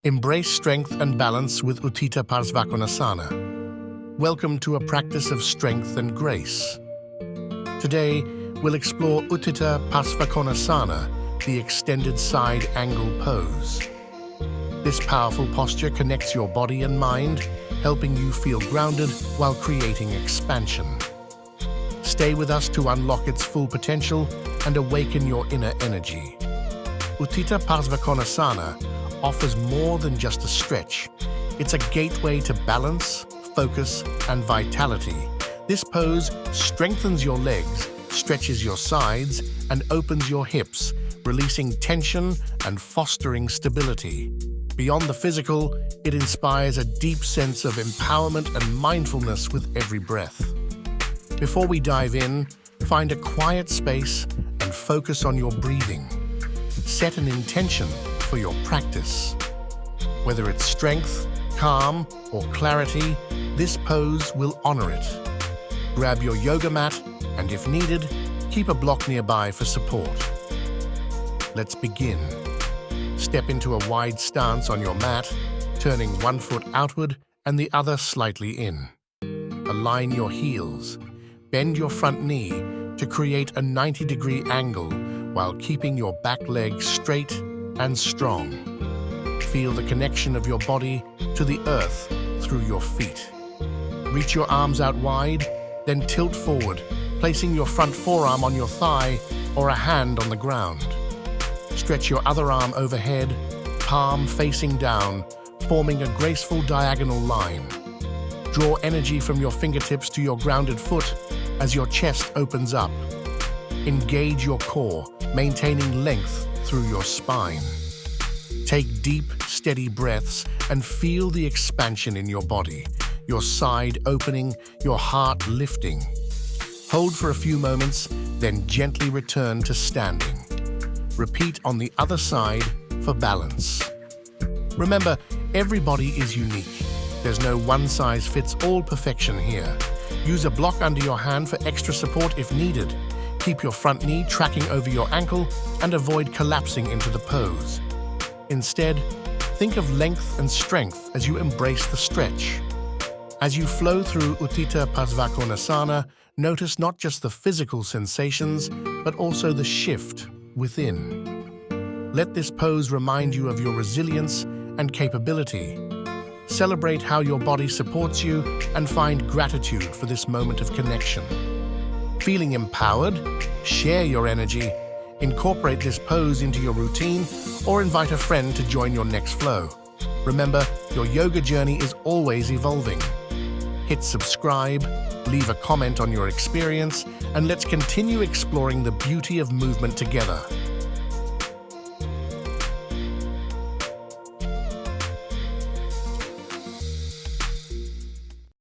Embrace strength and balance with Utthita Parsvakonasana. Welcome to a practice of strength and grace. Today, we'll explore Utthita Parsvakonasana, the extended side angle pose. This powerful posture connects your body and mind, helping you feel grounded while creating expansion. Stay with us to unlock its full potential and awaken your inner energy. Utthita Parsvakonasana offers more than just a stretch. It's a gateway to balance, focus, and vitality. This pose strengthens your legs, stretches your sides, and opens your hips, releasing tension and fostering stability. Beyond the physical, it inspires a deep sense of empowerment and mindfulness with every breath. Before we dive in, find a quiet space and focus on your breathing. Set an intention for your practice. Whether it's strength, calm, or clarity, this pose will honor it. Grab your yoga mat and, if needed, keep a block nearby for support. Let's begin. Step into a wide stance on your mat, turning one foot outward and the other slightly in. Align your heels. Bend your front knee to create a 90-degree angle while keeping your back leg straight and strong. Feel the connection of your body to the earth through your feet. Reach your arms out wide, then tilt forward, placing your front forearm on your thigh or a hand on the ground. Stretch your other arm overhead, palm facing down, forming a graceful diagonal line. Draw energy from your fingertips to your grounded foot as your chest opens up. Engage your core, maintaining length through your spine. Take deep, steady breaths and feel the expansion in your body, your side opening, your heart lifting. Hold for a few moments, then gently return to standing. Repeat on the other side for balance. Remember, everybody is unique. There's no one-size-fits-all perfection here. Use a block under your hand for extra support if needed. Keep your front knee tracking over your ankle and avoid collapsing into the pose. Instead, think of length and strength as you embrace the stretch. As you flow through Utthita Parsvakonasana, notice not just the physical sensations, but also the shift within. Let this pose remind you of your resilience and capability. Celebrate how your body supports you and find gratitude for this moment of connection. Feeling empowered? Share your energy. Incorporate this pose into your routine or invite a friend to join your next flow. Remember, your yoga journey is always evolving. Hit subscribe, leave a comment on your experience, and let's continue exploring the beauty of movement together.